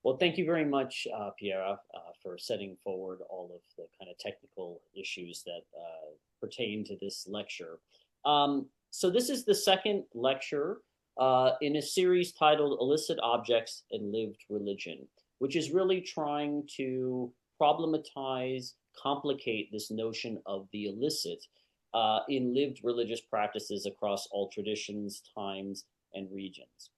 Well, thank you very much, Piera, for setting forward all of the kind of technical issues that pertain to this lecture. So this is the second lecture in a series titled Illicit Objects and Lived Religion, which is really trying to problematize, complicate this notion of the illicit in lived religious practices across all traditions, times, and regions.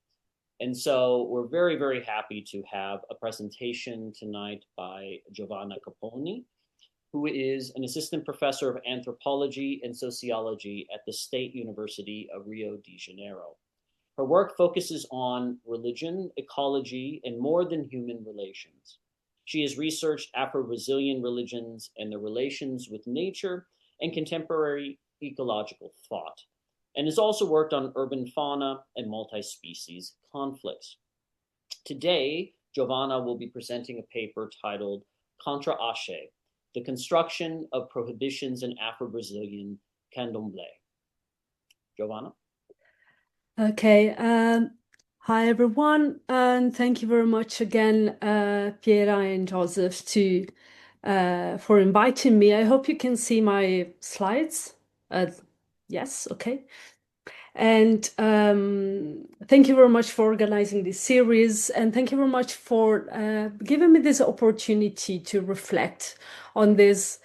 And so we're very, very happy to have a presentation tonight by Giovanna Capponi, who is an assistant professor of anthropology and sociology at the State University of Rio de Janeiro. Her work focuses on religion, ecology, and more than human relations. She has researched Afro-Brazilian religions and their relations with nature and contemporary ecological thought, and has also worked on urban fauna and multi-species conflicts. Today, Giovanna will be presenting a paper titled Contra-axe, the construction of prohibitions in Afro-Brazilian Candomblé. Giovanna? Okay. Hi, everyone, and thank you very much again, Piera and Joseph, for inviting me. I hope you can see my slides. Yes, okay. And thank you very much for organizing this series, and thank you very much for giving me this opportunity to reflect on this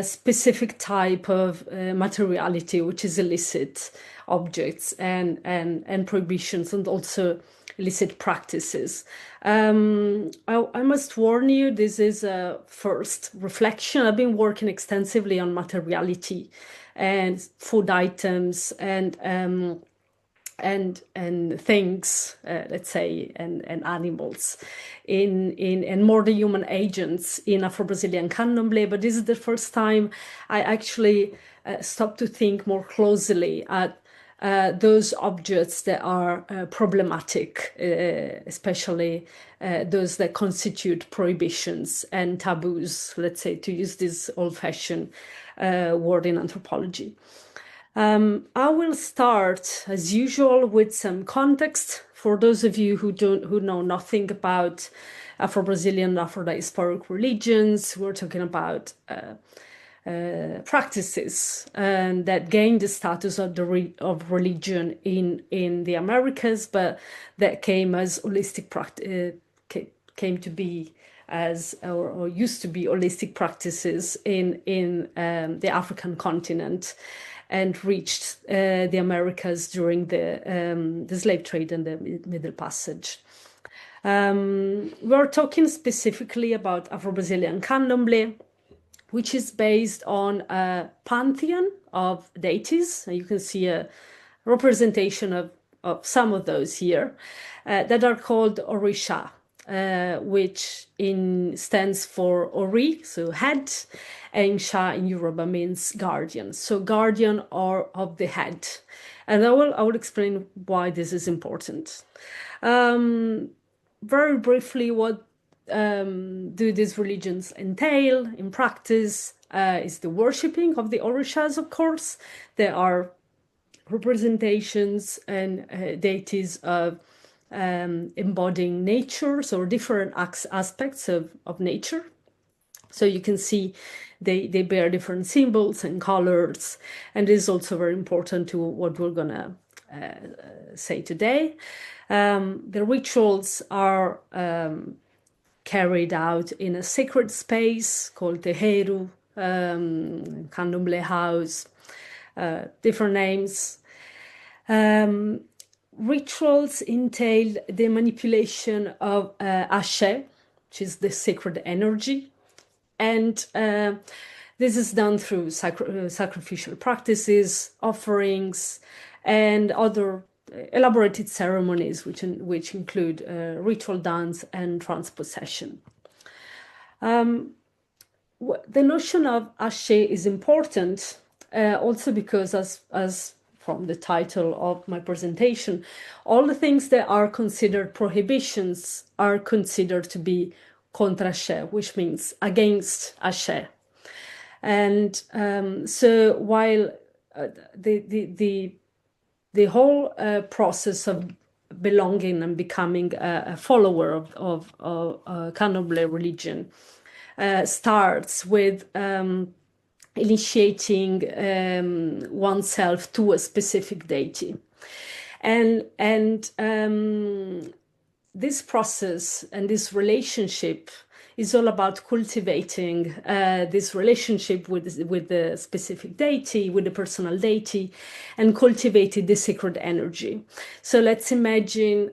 specific type of materiality, which is illicit objects and prohibitions, and also illicit practices. I must warn you, this is a first reflection. I've been working extensively on materiality and food items and things, let's say, and animals and more the human agents in Afro-Brazilian Candomblé. But this is the first time I actually stopped to think more closely at those objects that are problematic, especially those that constitute prohibitions and taboos, let's say, to use this old-fashioned word in anthropology. I will start, as usual, with some context for those of you who know nothing about Afro-Brazilian, Afro-diasporic religions. We're talking about practices that gained the status of religion in the Americas, but that came as holistic practice, came to be as or used to be holistic practices in the African continent, and reached the Americas during the slave trade and the Middle Passage. We're talking specifically about Afro-Brazilian Candomblé, which is based on a pantheon of deities. And you can see a representation of some of those here that are called orixá, which stands for ori, so head, and sha in Yoruba means guardian. So guardian or of the head. And I will explain why this is important. Very briefly, what do these religions entail in practice is the worshipping of the orishas, of course. There are representations and deities of embodying nature, so different aspects of nature. So you can see they bear different symbols and colors, and this is also very important to what we're gonna say today. The rituals are carried out in a sacred space called Terreiro, Candomblé house, different names. Rituals entail the manipulation of axé, which is the sacred energy, and this is done through sacrificial practices, offerings, and other elaborated ceremonies, which include ritual dance and transpossession. The notion of axé is important also because, as from the title of my presentation, all the things that are considered prohibitions are considered to be contra-axé, which means against axé. And so while the whole process of belonging and becoming a follower of Candomblé religion starts with initiating oneself to a specific deity. And this process and this relationship is all about cultivating this relationship with the specific deity, with the personal deity, and cultivating the sacred energy. So let's imagine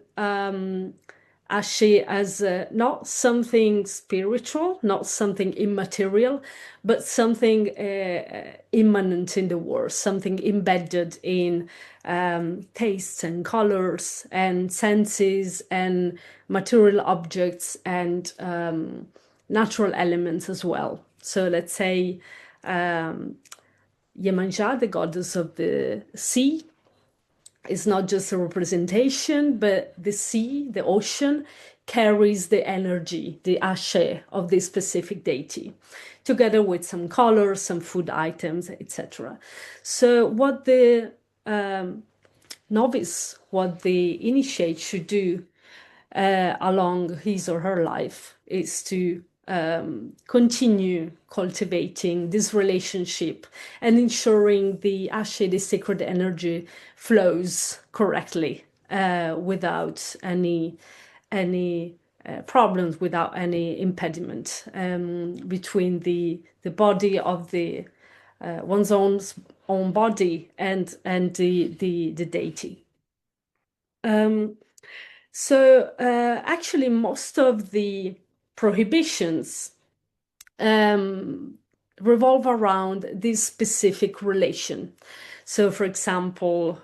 Ashi as not something spiritual, not something immaterial, but something immanent in the world, something embedded in tastes and colors and senses and material objects and natural elements as well. So let's say Yemanja, the goddess of the sea, is not just a representation, but the sea, the ocean, carries the energy, the ashe of this specific deity, together with some colors, some food items, etc. So what the novice, what the initiate should do along his or her life is to continue cultivating this relationship and ensuring the ashe, the sacred energy, flows correctly without any problems, without any impediment between the body of the one's own body and the deity. So actually, most of the prohibitions revolve around this specific relation. So, for example,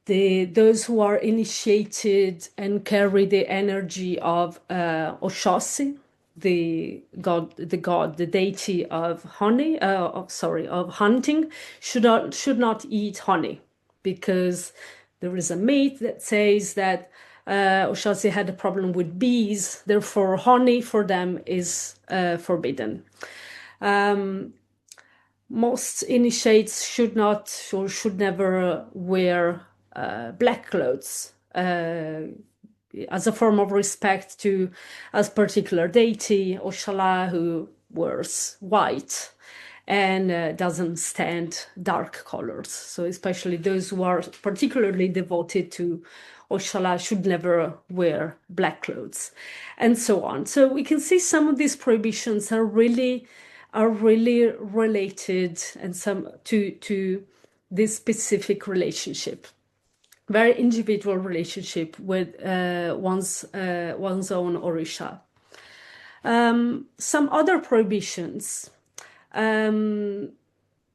those who are initiated and carry the energy of Oshosi, the deity of honey, of hunting, should not eat honey, because there is a myth that says that Oshosi had a problem with bees, therefore honey for them is forbidden. Most initiates should not or should never wear black clothes as a form of respect to a particular deity, Oshala, who wears white and doesn't stand dark colors. So especially those who are particularly devoted to Oshala should never wear black clothes, and so on. So we can see some of these prohibitions are really related and some to this specific relationship, very individual relationship with one's own orixá. Some other prohibitions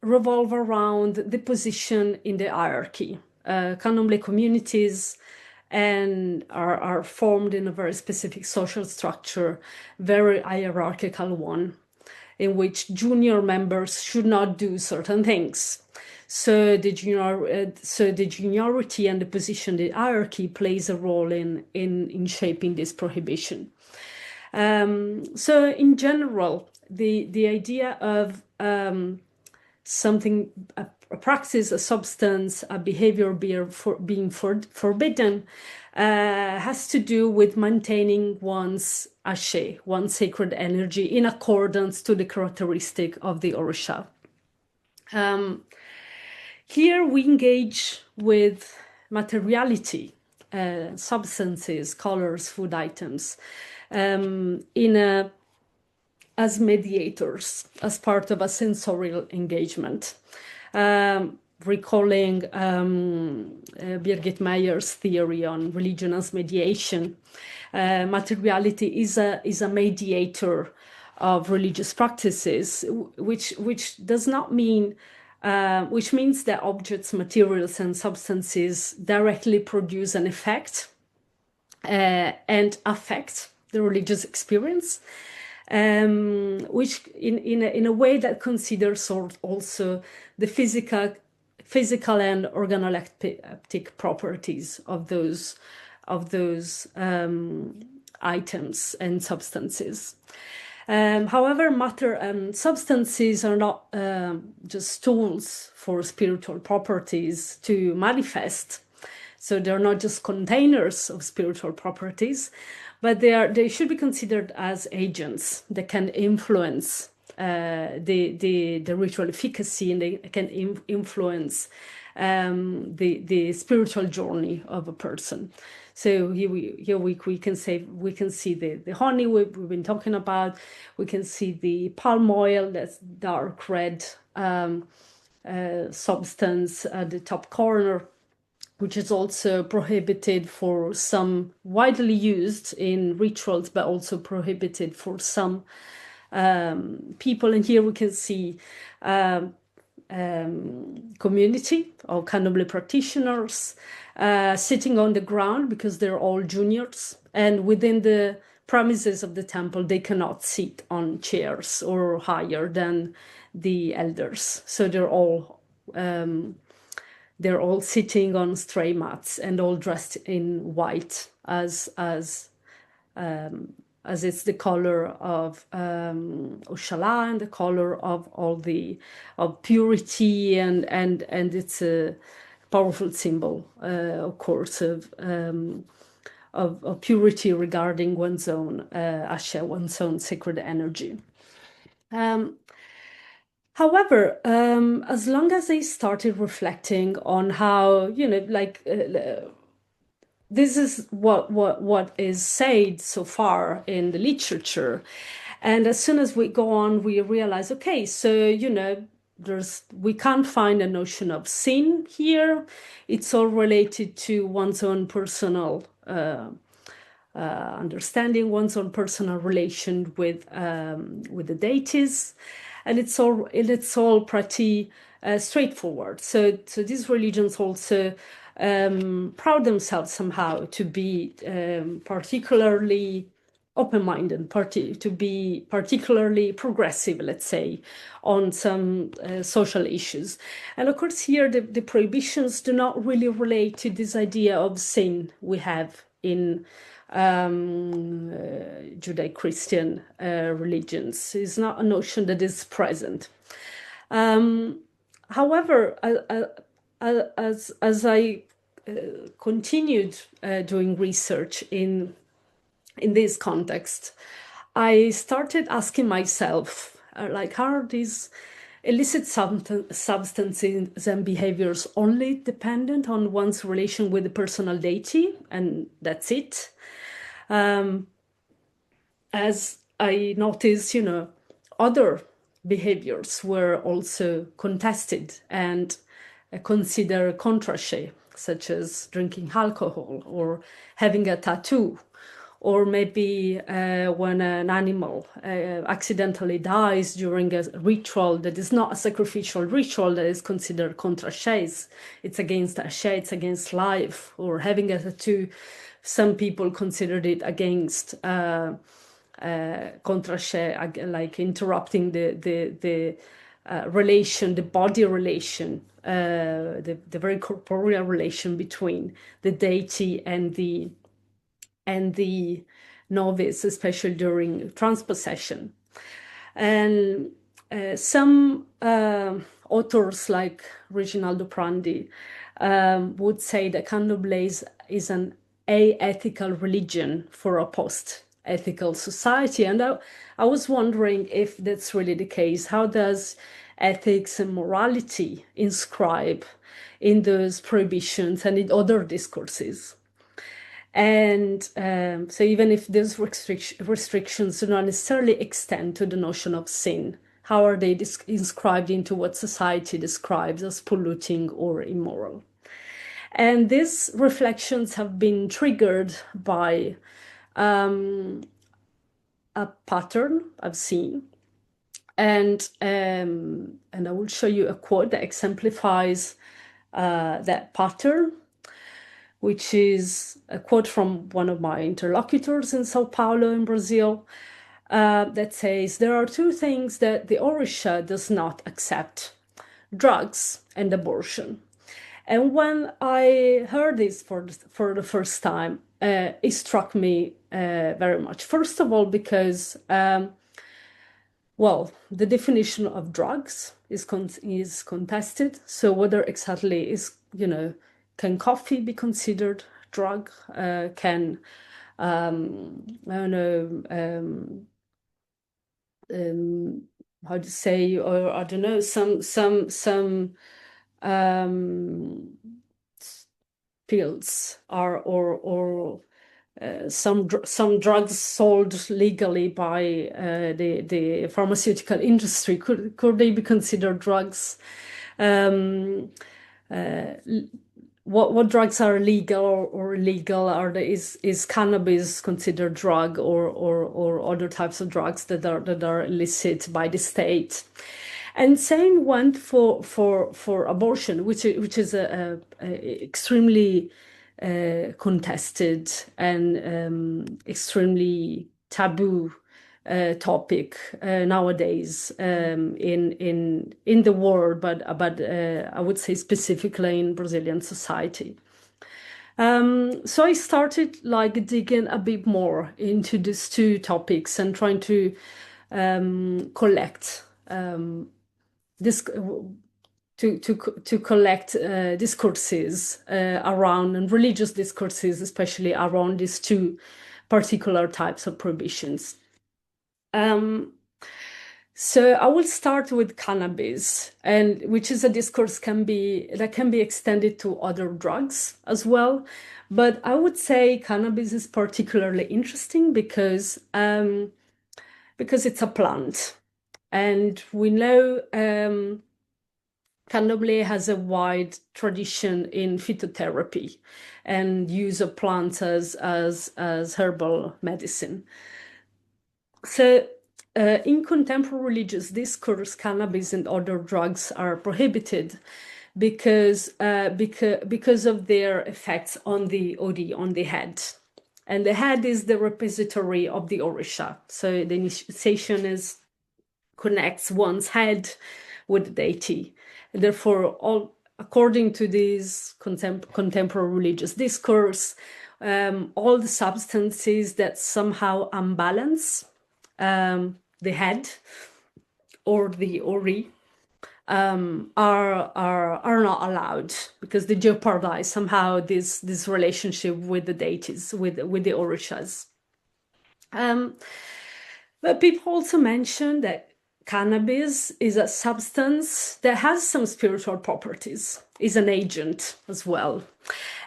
revolve around the position in the hierarchy. Candomblé communities and are formed in a very specific social structure, very hierarchical one, in which junior members should not do certain things. So the juniority and the position, the hierarchy, plays a role in shaping this prohibition. So in general, the idea of something, a praxis, a substance, a behavior being forbidden has to do with maintaining one's ashe, one's sacred energy, in accordance to the characteristic of the orixá. Here we engage with materiality, substances, colors, food items, as mediators, as part of a sensorial engagement. Recalling Birgit Meyer's theory on religion as mediation, materiality is a mediator of religious practices, which does not mean, which means that objects, materials, and substances directly produce an effect and affect the religious experience, which in a way that considers also the physical and organoleptic properties of those items and substances. However, matter and substances are not just tools for spiritual properties to manifest. So they're not just containers of spiritual properties, but they should be considered as agents that can influence the ritual efficacy, and they can influence the spiritual journey of a person. So here we can see the honey we've been talking about. We can see the palm oil, that's dark red substance at the top corner, which is also prohibited for some, widely used in rituals, but also prohibited for some people. And here we can see community of Candomblé practitioners sitting on the ground because they're all juniors, and within the premises of the temple they cannot sit on chairs or higher than the elders. So they're all sitting on stray mats and all dressed in white, as it's the color of Oshala and the color of of purity, and it's a powerful symbol, of course, of purity regarding one's own ashe, one's own sacred energy. However, as long as I started reflecting on how, this is what is said so far in the literature, and as soon as we go on, we realize, okay, so we can't find a notion of sin here. It's all related to one's own personal understanding, one's own personal relation with the deities, and it's all pretty straightforward. So these religions also proud themselves somehow to be particularly open-minded, to be particularly progressive, let's say, on some social issues. And of course here the prohibitions do not really relate to this idea of sin we have in Judeo-Christian religions. It's not a notion that is present. However, as I continued doing research in this context, I started asking myself, how are these illicit substances and behaviors only dependent on one's relation with the personal deity, and that's it? As I noticed, other behaviors were also contested and considered contra-axé, such as drinking alcohol or having a tattoo, or maybe when an animal accidentally dies during a ritual that is not a sacrificial ritual, that is considered contra-axé. It's against ashe, it's against life. Or having a tattoo, some people considered it against contra-axé, like interrupting the relation, the body relation, the very corporeal relation between the deity and the novice, especially during transpossession. And some authors like Reginaldo Prandi would say that Candomblé is an aethical religion for a post-ethical society. And I was wondering if that's really the case. How does ethics and morality inscribe in those prohibitions and in other discourses? And so even if those restrictions do not necessarily extend to the notion of sin, how are they inscribed into what society describes as polluting or immoral? And these reflections have been triggered by a pattern I've seen. And I will show you a quote that exemplifies that pattern, which is a quote from one of my interlocutors in Sao Paulo in Brazil, that says, "There are two things that the orixá does not accept: drugs and abortion." And when I heard this for the first time, it struck me very much. First of all, because, well, the definition of drugs is contested. So whether exactly is, can coffee be considered drug? Can I don't know, how to say, or I don't know, some um, pills are or some drugs sold legally by the pharmaceutical industry, could they be considered drugs? Um, what drugs are legal or illegal? Is cannabis considered drug, or other types of drugs that are illicit by the state? And same went for abortion, which is a extremely contested and extremely taboo topic nowadays in the world, but I would say specifically in Brazilian society. So I started like digging a bit more into these two topics and trying to collect this to collect discourses around, and religious discourses, especially around these two particular types of prohibitions. So I will start with cannabis, and which is a discourse that can be extended to other drugs as well. But I would say cannabis is particularly interesting because it's a plant, and we know Candomblé has a wide tradition in phytotherapy and use of plants as herbal medicine. So in contemporary religious discourse, cannabis and other drugs are prohibited because of their effects on the head. And the head is the repository of the orixá. So the initiation connects one's head with the deity. And therefore, according to this contemporary religious discourse, all the substances that somehow unbalance the head or the ori are not allowed, because they jeopardize somehow this relationship with the deities, with the orishas. But people also mention that cannabis is a substance that has some spiritual properties, is an agent as well.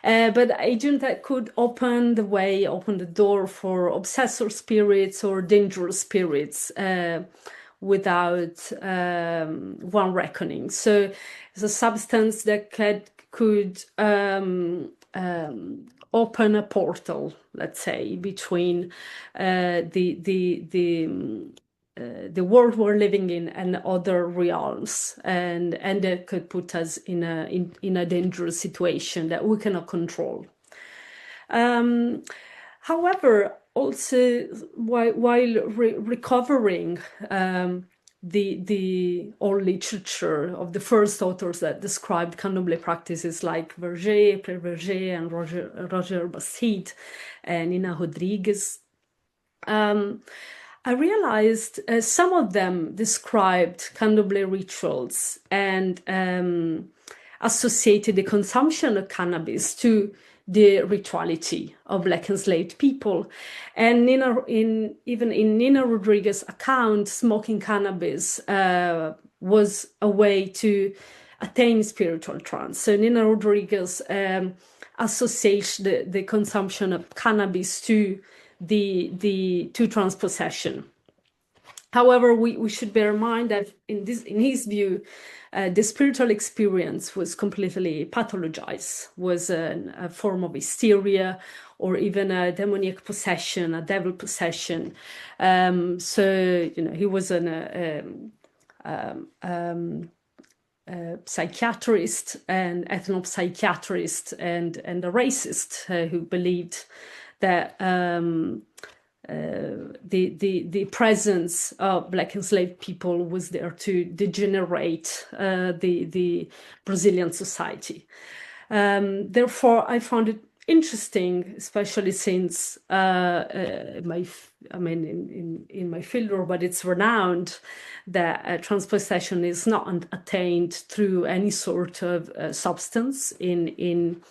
But an agent that could open the door for obsessor spirits or dangerous spirits without one reckoning. So it's a substance that could open a portal, let's say, between the world we're living in and other realms, and that could put us in a dangerous situation that we cannot control. However, also while recovering the old literature of the first authors that described Candomblé practices, like Verger, Verger, and Roger Bastide and Nina Rodrigues, I realized some of them described Candomblé rituals and associated the consumption of cannabis to the rituality of Black enslaved people. And even in Nina Rodrigues' account, smoking cannabis was a way to attain spiritual trance. So Nina Rodrigues associates the consumption of cannabis to transpossession. However, we should bear in mind that in his view, the spiritual experience was completely pathologized, was a form of hysteria, or even a demoniac possession, a devil possession. So he was a psychiatrist and ethnopsychiatrist and a racist who believed that the presence of Black enslaved people was there to degenerate the Brazilian society. Therefore, I found it interesting, especially since in my field, but it's renowned that transpossession is not attained through any sort of substance in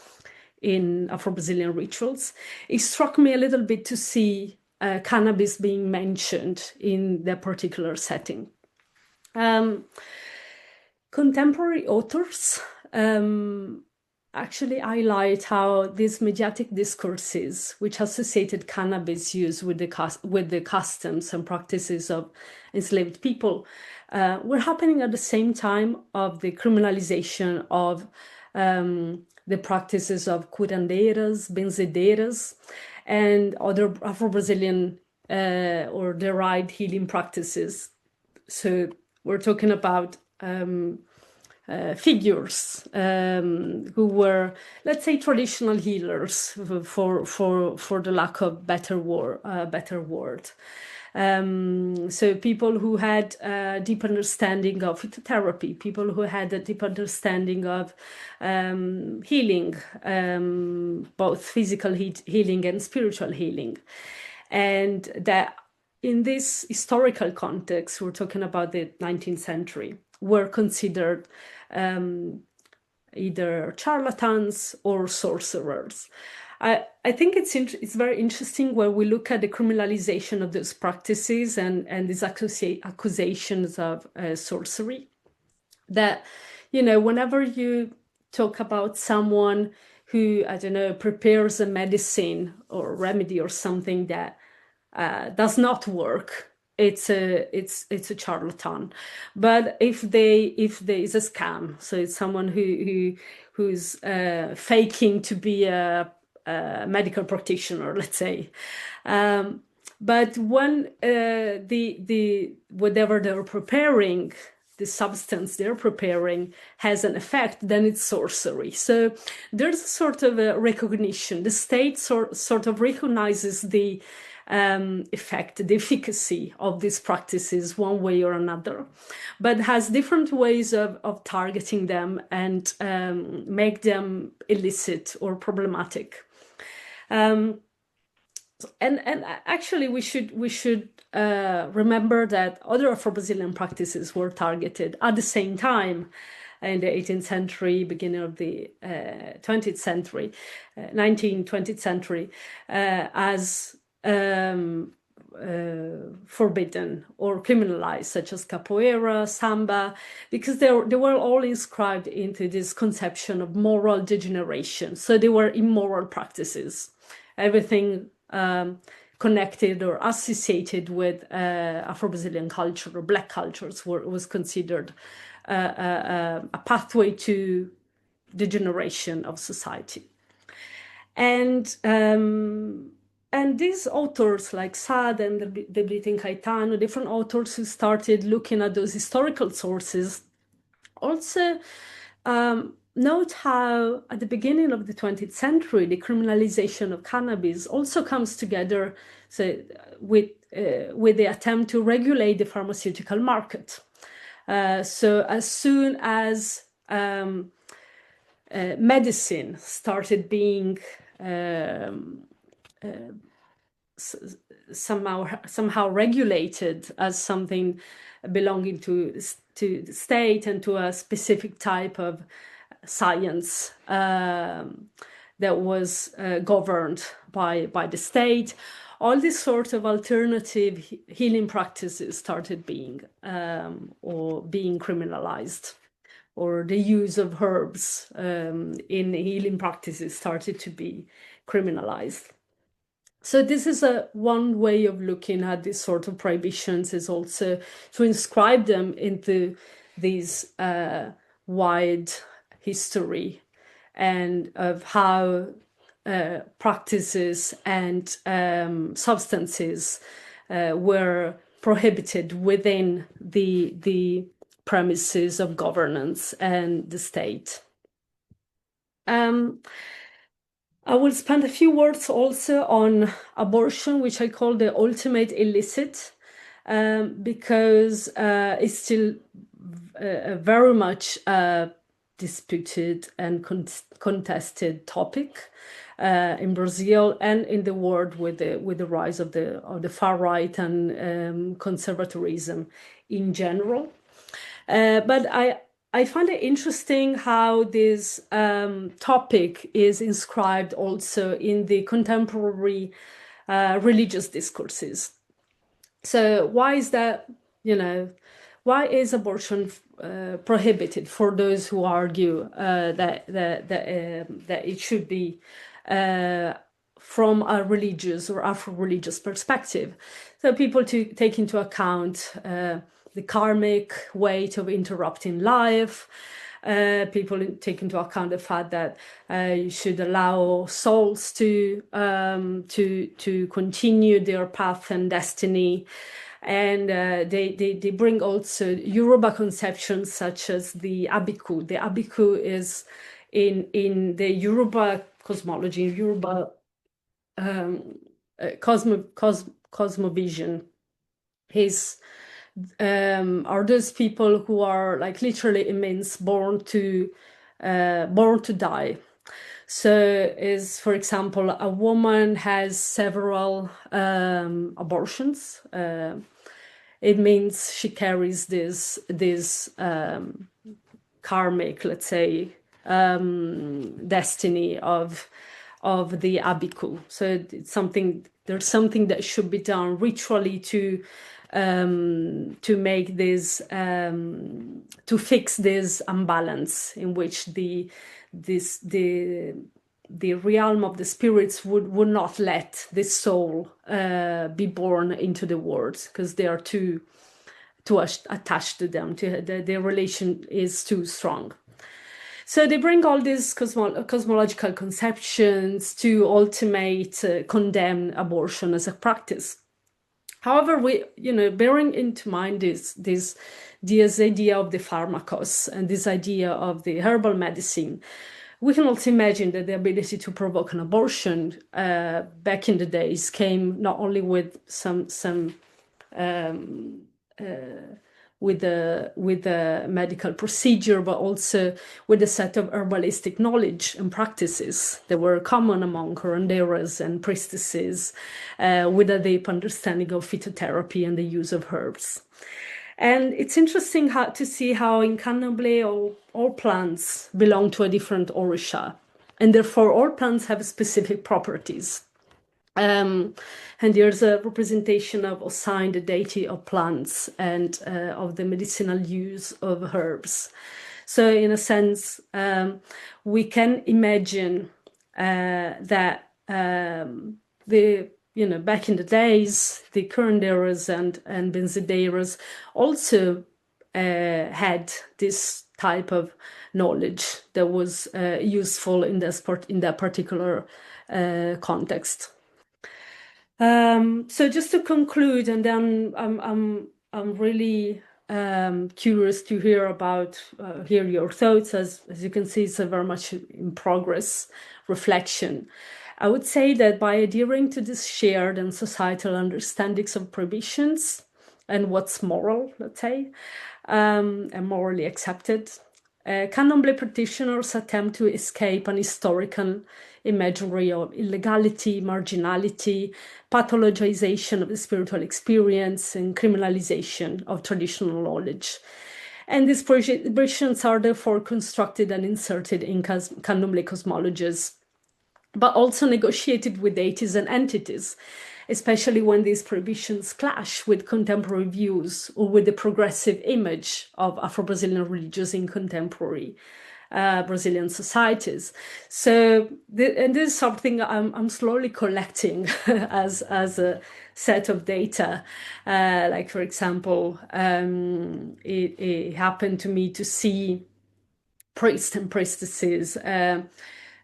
Afro-Brazilian rituals. It struck me a little bit to see cannabis being mentioned in that particular setting. Contemporary authors actually highlight how these mediatic discourses, which associated cannabis use with the customs and practices of enslaved people, were happening at the same time of the criminalization of the practices of curandeiras, benzedeiras, and other Afro-Brazilian or derived healing practices. So we're talking about figures who were, let's say, traditional healers, for the lack of better word. So people who had a deep understanding of phytotherapy, people who had a deep understanding of healing, both physical healing and spiritual healing. And that in this historical context, we're talking about the 19th century, were considered either charlatans or sorcerers. I think it's very interesting when we look at the criminalization of those practices and these accusations of sorcery, that, whenever you talk about someone who, I don't know, prepares a medicine or remedy or something that does not work, it's a charlatan. But if it's a scam, so it's someone who's faking to be a medical practitioner, let's say. But when the whatever they're preparing, the substance they're preparing has an effect, then it's sorcery. So there's a sort of a recognition. The state sort of recognizes the effect, the efficacy of these practices one way or another, but has different ways of targeting them and make them illicit or problematic. And actually, we should remember that other Afro-Brazilian practices were targeted at the same time in the 18th century, beginning of the 20th century, 19th, 20th century, as forbidden or criminalized, such as capoeira, samba, because they were all inscribed into this conception of moral degeneration. So they were immoral practices. Everything connected or associated with Afro-Brazilian culture or Black cultures was considered a pathway to degeneration of society. And these authors like Sade and Debrito and Caetano, different authors who started looking at those historical sources, also note how at the beginning of the 20th century, the criminalization of cannabis also comes together with the attempt to regulate the pharmaceutical market. So as soon as medicine started being somehow regulated as something belonging to the state and to a specific type of science that was governed by the state, all these sort of alternative healing practices started being criminalized, or the use of herbs in healing practices started to be criminalized. So this is one way of looking at these sort of prohibitions, is also to inscribe them into this wide history and of how practices and substances were prohibited within the premises of governance and the state. I will spend a few words also on abortion, which I call the ultimate illicit, because it's still very much disputed and contested topic in Brazil and in the world with the rise of the far right and conservatism in general. But I find it interesting how this topic is inscribed also in the contemporary religious discourses. So why is that, why is abortion prohibited for those who argue that it should be from a religious or Afro-religious perspective? So people to take into account the karmic weight of interrupting life. People take into account the fact that you should allow souls to continue their path and destiny, and they bring also Yoruba conceptions such as the abiku. The abiku is in the Yoruba cosmology, Yoruba cosmovision. Are those people who are like literally, it means born to die. So is, for example, a woman has several abortions. It means she carries this karmic, let's say, destiny of the abiku. So it's there's something that should be done ritually to make this to fix this imbalance in which the realm of the spirits would not let the soul be born into the world, because they are too attached to them. Their relation is too strong. So they bring all these cosmological conceptions to ultimate condemn abortion as a practice. However, bearing into mind this idea of the pharmacos and this idea of the herbal medicine, we can also imagine that the ability to provoke an abortion back in the days came not only with with a medical procedure, but also with a set of herbalistic knowledge and practices that were common among curanderas and priestesses, with a deep understanding of phytotherapy and the use of herbs. And it's interesting to see how in Candomblé all plants belong to a different orixá, and therefore all plants have specific properties. And there's a representation of Osain, the deity of plants, and of the medicinal use of herbs. So in a sense, we can imagine that back in the days, the curanderas and benzedeiras also had this type of knowledge that was useful in that particular context. So just to conclude, and then I'm really curious to hear your thoughts. As you can see, it's a very much in progress reflection. I would say that by adhering to this shared and societal understandings of prohibitions and what's moral, let's say, and morally accepted, Candomblé practitioners attempt to escape an historical imagery of illegality, marginality, pathologization of the spiritual experience, and criminalisation of traditional knowledge. And these prohibitions are therefore constructed and inserted in Candomblé cosmologies, but also negotiated with deities and entities, especially when these prohibitions clash with contemporary views or with the progressive image of Afro-Brazilian religions in contemporary Brazilian societies. So, and this is something I'm slowly collecting as a set of data. Like, for example, it happened to me to see priests and priestesses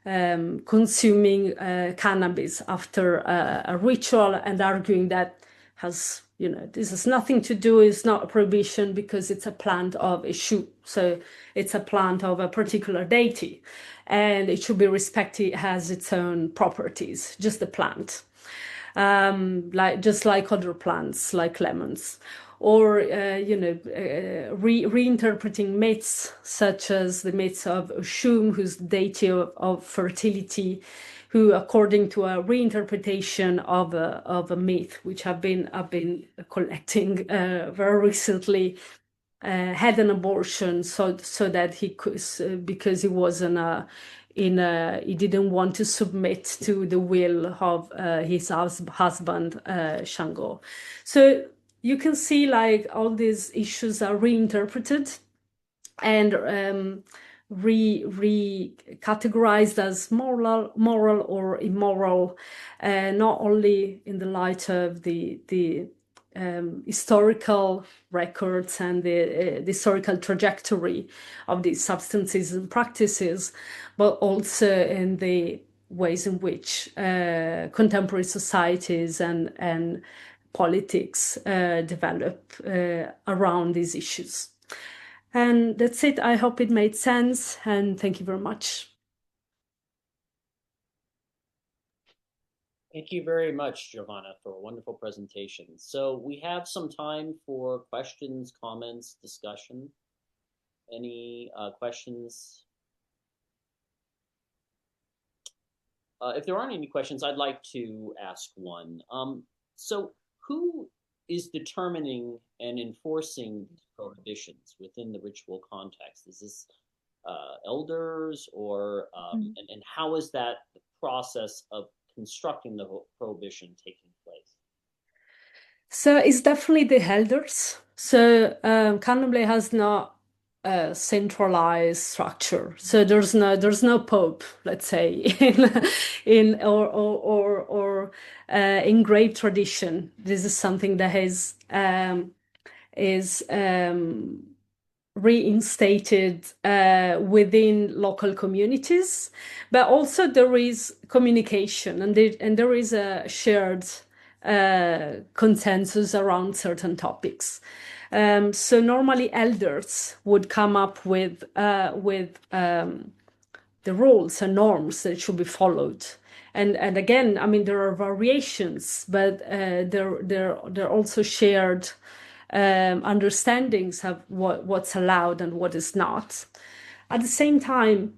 consuming cannabis after a ritual and arguing that this has nothing to do, it's not a prohibition because it's a plant of a shoot. So it's a plant of a particular deity and it should be respected, it has its own properties, just a plant. Just like other plants, like lemons. or reinterpreting myths such as the myths of Oshun, who's the deity of fertility, who, according to a reinterpretation of a myth, which I've been collecting very recently, had an abortion so that he could, because he wasn't he didn't want to submit to the will of his husband Shango. So you can see like all these issues are reinterpreted and categorized as moral or immoral, not only in the light of the historical records and the historical trajectory of these substances and practices, but also in the ways in which contemporary societies and politics develop around these issues. And that's it. I hope it made sense, and thank you very much. Thank you very much, Giovanna, for a wonderful presentation. So we have some time for questions, comments, discussion. Any questions? If there aren't any questions, I'd like to ask one. So who is determining and enforcing these prohibitions within the ritual context? Is this elders, or and how is that the process of constructing the prohibition taking place? So it's definitely the elders. So Candomblé has not a centralized structure. So there's no pope, let's say, in or engraved tradition. This is something that is reinstated within local communities, but also there is communication and there is a shared consensus around certain topics. So normally elders would come up with the rules and norms that should be followed. And again, I mean, there are variations, but they're also shared understandings of what's allowed and what is not. At the same time,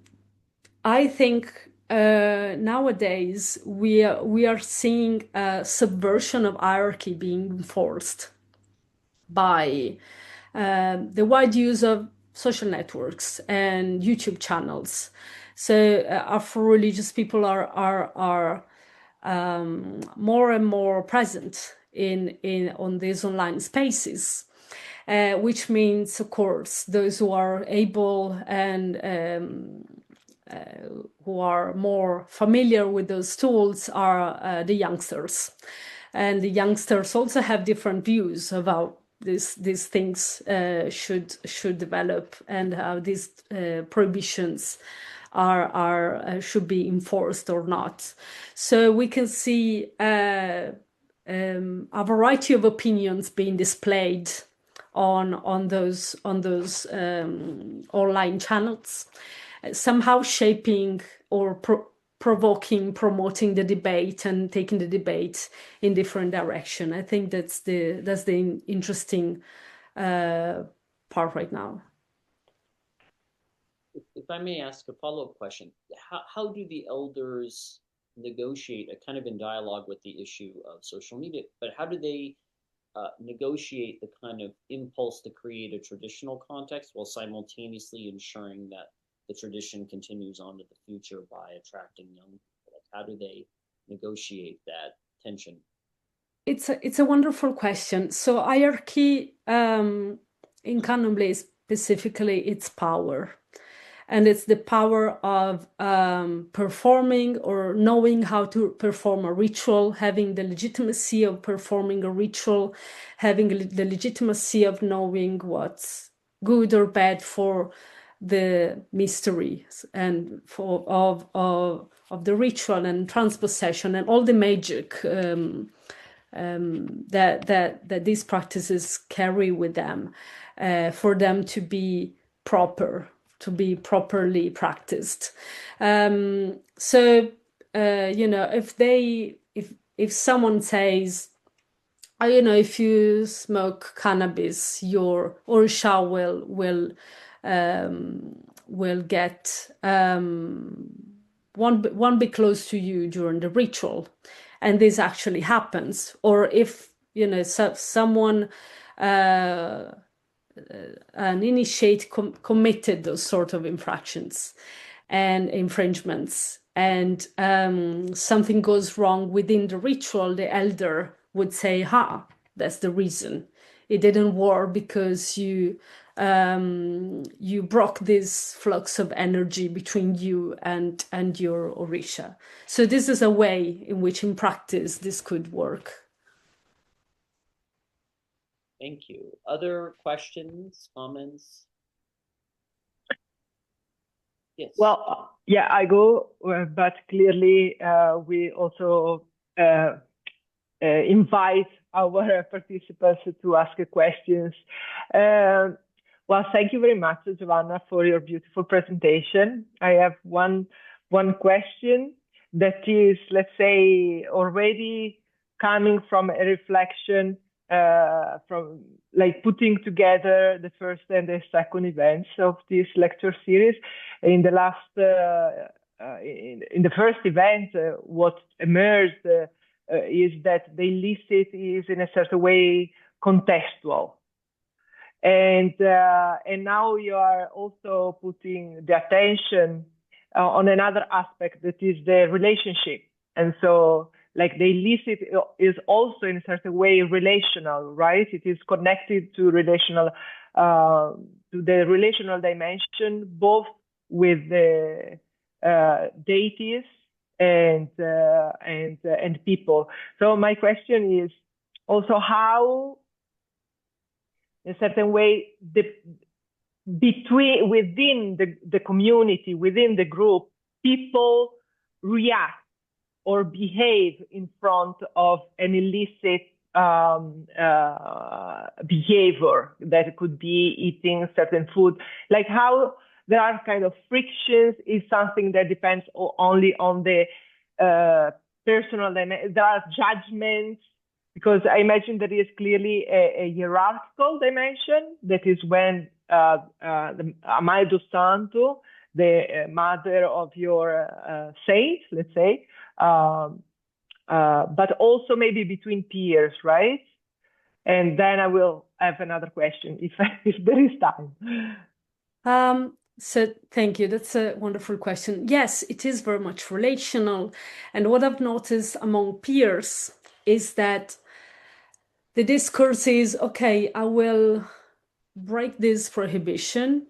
I think nowadays we are seeing a subversion of hierarchy being enforced by the wide use of social networks and YouTube channels. So Afro-religious people are more and more present in on these online spaces, which means, of course, those who are able and who are more familiar with those tools are the youngsters. And the youngsters also have different views about these things should develop and how these prohibitions should be enforced or not. So we can see a variety of opinions being displayed on those online channels, somehow shaping or promoting the debate and taking the debate in different direction. I think that's the interesting part right now. If I may ask a follow-up question, how do the elders negotiate, kind of in dialogue with the issue of social media, but how do they negotiate the kind of impulse to create a traditional context while simultaneously ensuring that the tradition continues on to the future by attracting young people? Like, how do they negotiate that tension? It's a wonderful question. So hierarchy in Candomblé specifically, it's power. And it's the power of performing or knowing how to perform a ritual, having the legitimacy of performing a ritual, having the legitimacy of knowing what's good or bad for the mysteries and of the ritual and transpossession and all the magic that these practices carry with them, for them to be proper, to be properly practiced. So if someone says, if you smoke cannabis, your orixá will get won't be close to you during the ritual, and this actually happens. Or if someone an initiate committed those sort of infractions and infringements, and something goes wrong within the ritual, the elder would say, "Ha, that's the reason it didn't work, because you broke this flux of energy between you and your orisha." So this is a way in which, in practice, this could work. Thank you. Other questions, comments? Yes. Well, yeah, I go, but clearly we also invite our participants to ask questions. Well, thank you very much, Giovanna, for your beautiful presentation. I have one question that is, let's say, already coming from a reflection from like putting together the first and the second events of this lecture series. In the last, in the first event, what emerged is that the illicit is in a certain way contextual. And now you are also putting the attention on another aspect, that is the relationship. And so like the illicit is also in a certain way relational, right? It is connected to relational, to the relational dimension, both with the deities and people. So my question is also how, in a certain way, within the community, within the group, people react or behave in front of an illicit behavior that could be eating certain food. Like how there are kind of frictions is something that depends only on the personal dimension. There are judgments, because I imagine there is clearly a hierarchical dimension. That is when the Mãe do Santo, the mother of your saint, let's say, but also maybe between peers, right? And then I will have another question if there is time. So thank you. That's a wonderful question. Yes, it is very much relational. And what I've noticed among peers is that the discourse is, okay, I will break this prohibition,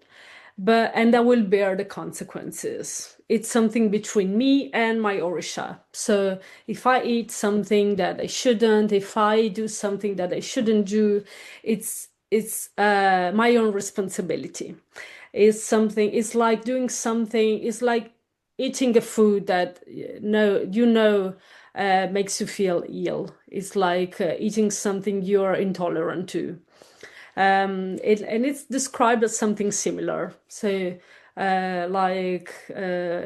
and I will bear the consequences. It's something between me and my orisha. So if I eat something that I shouldn't, if I do something that I shouldn't do, it's my own responsibility. It's like doing something, it's like eating a food that makes you feel ill. It's like eating something you're intolerant to. It's described as something similar. So like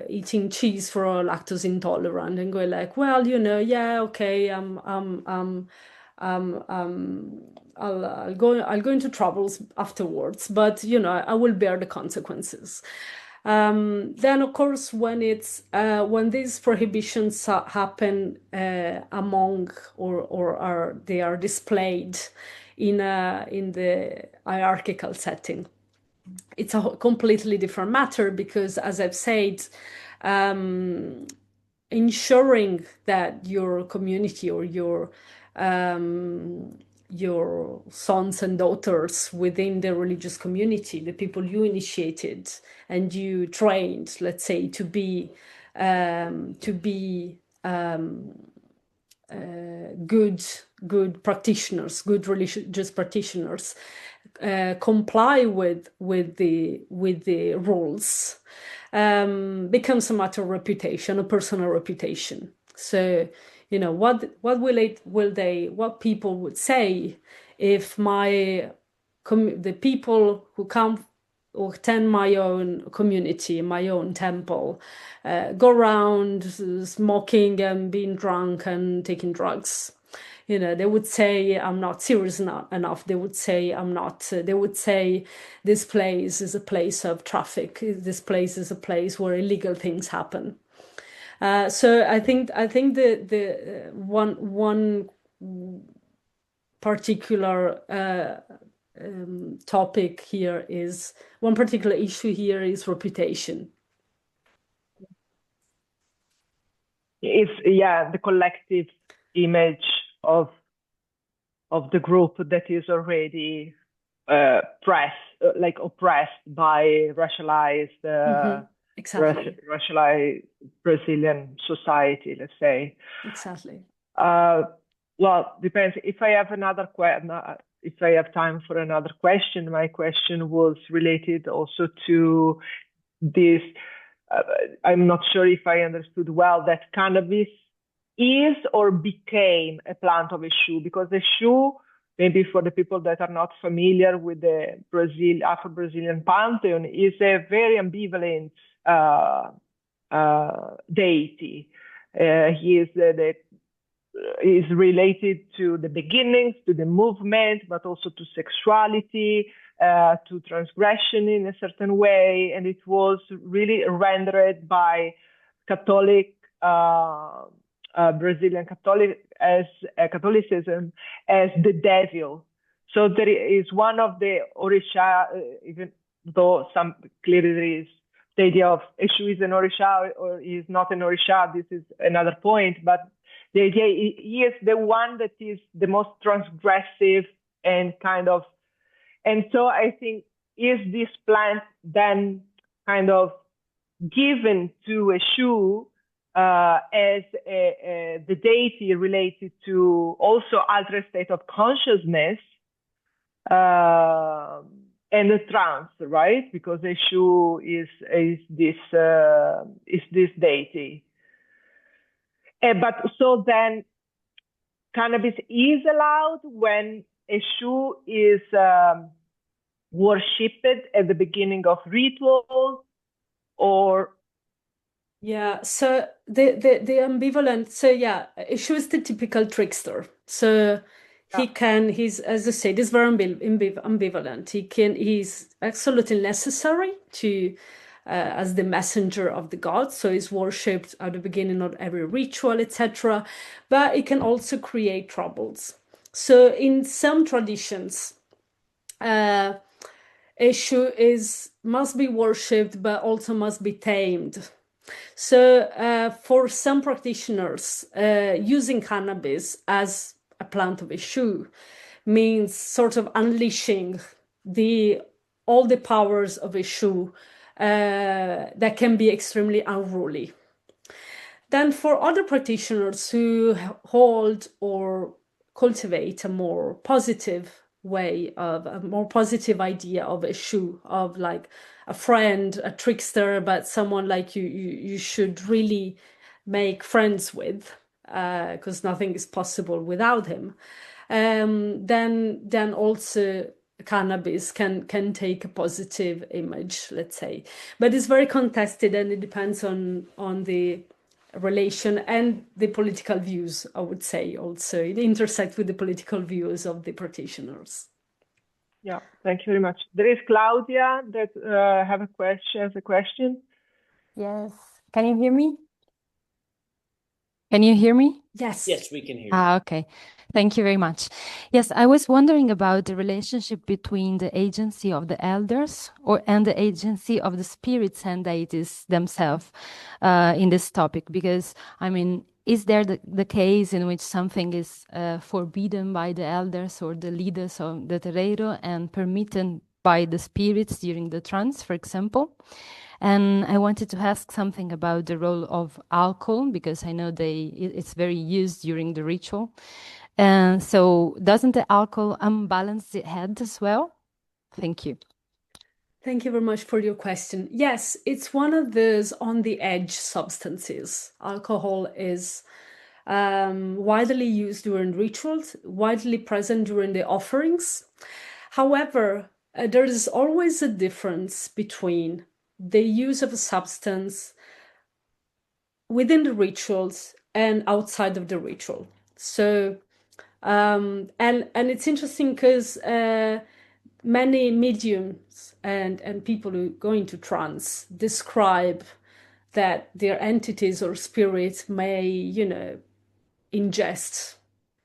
eating cheese for a lactose intolerant, and go like, well, yeah, okay, I'll go into troubles afterwards, but I will bear the consequences. Then, of course, when these prohibitions happen among or they are displayed in the hierarchical setting, it's a completely different matter, because, as I've said, ensuring that your community or your sons and daughters within the religious community, the people you initiated and you trained, let's say, to be good practitioners, good religious practitioners, comply with the rules, becomes a matter of reputation, a personal reputation. So what people would say if the people who come or attend my own community, my own temple, go around smoking and being drunk and taking drugs. You know, they would say, I'm not serious enough. They would say, I'm not, they would say, this place is a place of traffic. This place is a place where illegal things happen. So I think the one particular topic here is, one particular issue here is reputation. It's, the collective image of the group that is already oppressed by racialized Exactly. racialized Brazilian society, let's say. Exactly. Well, depends. If I have if I have time for another question, my question was related also to this. I'm not sure if I understood well that cannabis is or became a plant of issue, because the issue, maybe for the people that are not familiar with the Afro-Brazilian pantheon, is a very ambivalent deity. He is related to the beginnings, to the movement, but also to sexuality, to transgression in a certain way. And it was really rendered by Catholic, Brazilian Catholicism as the devil. So there is one of the orixá, even though some clearly there is the idea of Eshu is an orixá or is not an orixá. This is another point, but the idea, he is the one that is the most transgressive and and so I think, is this plant then kind of given to Eshu as the deity related to also altered state of consciousness and the trance, right? Because Eshu is this deity. But so then cannabis is allowed when Eshu is worshipped at the beginning of rituals, or? Yeah, so the ambivalent, so yeah, Eshu is the typical trickster. So he's, as I said, he's very ambivalent. He's absolutely necessary to as the messenger of the gods, so he's worshipped at the beginning of every ritual, etc. But it can also create troubles. So in some traditions, Eshu must be worshipped, but also must be tamed. So for some practitioners, using cannabis as a plant of Eshu means sort of unleashing all the powers of Eshu that can be extremely unruly. Then for other practitioners who hold or cultivate a more positive way of a more positive idea of Eshu, of like a friend, a trickster, but someone like you should really make friends with, because nothing is possible without him. Then also cannabis can take a positive image, let's say, but it's very contested, and it depends on the relation and the political views, I would say. Also, it intersects with the political views of the practitioners. Yeah, thank you very much. There is Claudia that has a question. Yes. Can you hear me? Can you hear me? Yes. Yes, we can hear you. Okay. Thank you very much. Yes, I was wondering about the relationship between the agency of the elders and the agency of the spirits and deities themselves in this topic, because, I mean, is there the case in which something is forbidden by the elders or the leaders of the terreiro and permitted by the spirits during the trance, for example? And I wanted to ask something about the role of alcohol, because I know it's very used during the ritual. And so doesn't the alcohol unbalance the head as well? Thank you. Thank you very much for your question. Yes, it's one of those on the edge substances. Alcohol is widely used during rituals, widely present during the offerings. However, there is always a difference between the use of a substance within the rituals and outside of the ritual. So And it's interesting because many mediums and people who go into trance describe that their entities or spirits may, ingest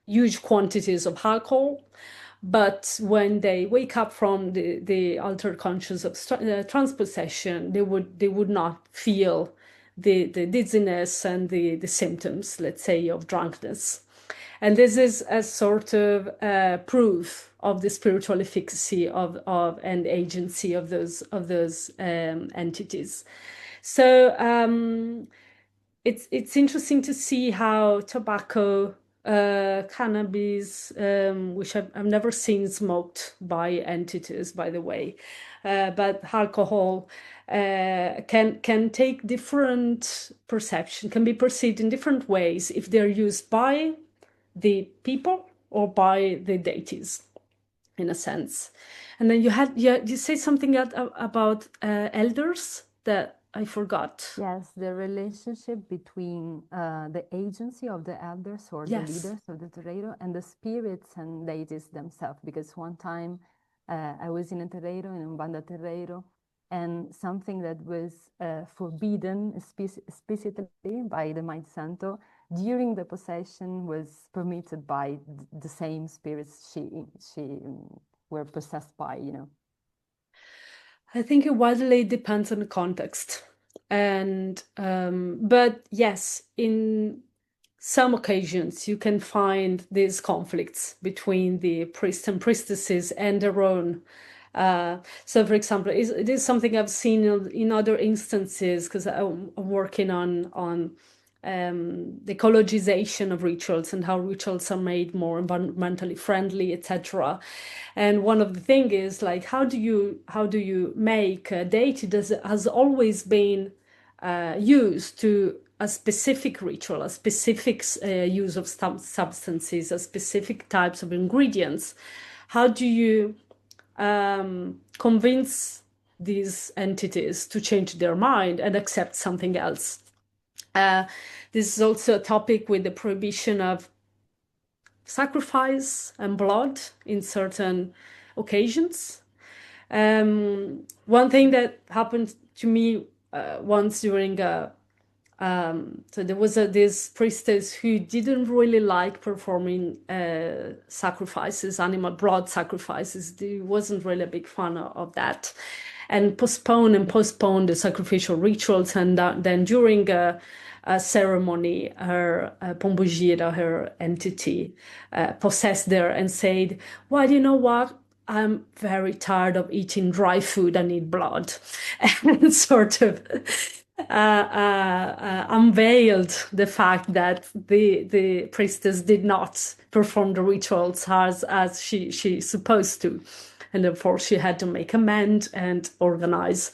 huge quantities of alcohol, but when they wake up from the altered conscious of trance possession, they would not feel the dizziness and the symptoms, let's say, of drunkenness. And this is a sort of proof of the spiritual efficacy of and agency of those entities. So it's interesting to see how tobacco, cannabis, which I've never seen smoked by entities, by the way, but alcohol can take different perception, can be perceived in different ways if they're used by the people or by the deities, in a sense. And then you say something about elders that I forgot. Yes, the relationship between the agency of the elders or the leaders of the terreiro and the spirits and deities themselves. Because one time I was in a terreiro, in Umbanda terreiro, and something that was forbidden explicitly by the Might Santo during the possession was permitted by the same spirits she were possessed by, I think it widely depends on the context. And but yes, in some occasions you can find these conflicts between the priests and priestesses and their own. So, for example, it is something I've seen in other instances because I'm working on the ecologization of rituals and how rituals are made more environmentally friendly, etc. And one of the things is like, how do you make a deity that has always been used to a specific ritual, a specific use of substances, a specific types of ingredients? How do you convince these entities to change their mind and accept something else? This is also a topic with the prohibition of sacrifice and blood in certain occasions. One thing that happened to me once during so there was this priestess who didn't really like performing sacrifices, animal blood sacrifices. She wasn't really a big fan of that, and postponed the sacrificial rituals. And then during a ceremony, her pombogira, her entity, possessed her and said, "Well, you know what? I'm very tired of eating dry food. I need blood," and sort of unveiled the fact that the priestess did not perform the rituals as she supposed to, and therefore she had to make amends and organize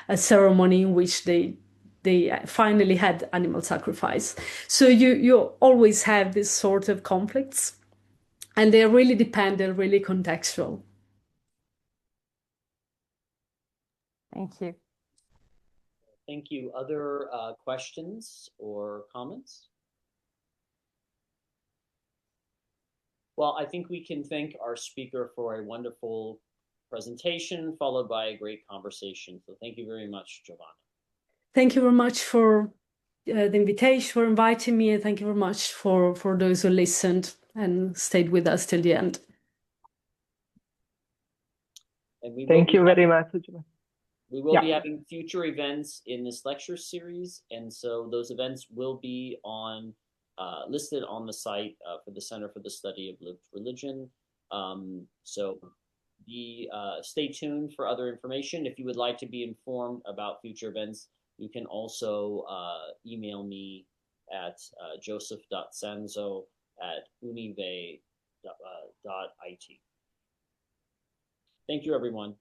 a ceremony in which they finally had animal sacrifice. So you always have this sort of conflicts, and they really depend, they're really contextual. Thank you. Thank you. Other questions or comments? Well, I think we can thank our speaker for a wonderful presentation, followed by a great conversation. So thank you very much, Giovanna. Thank you very much for the invitation, for inviting me, and thank you very much for those who listened and stayed with us till the end. And thank you very much, Giovanna. We will be having future events in this lecture series, and so those events will be on listed on the site for the Center for the Study of Lived Religion. So stay tuned for other information. If you would like to be informed about future events, you can also email me at joseph.sanzo@unive.it. Thank you, everyone.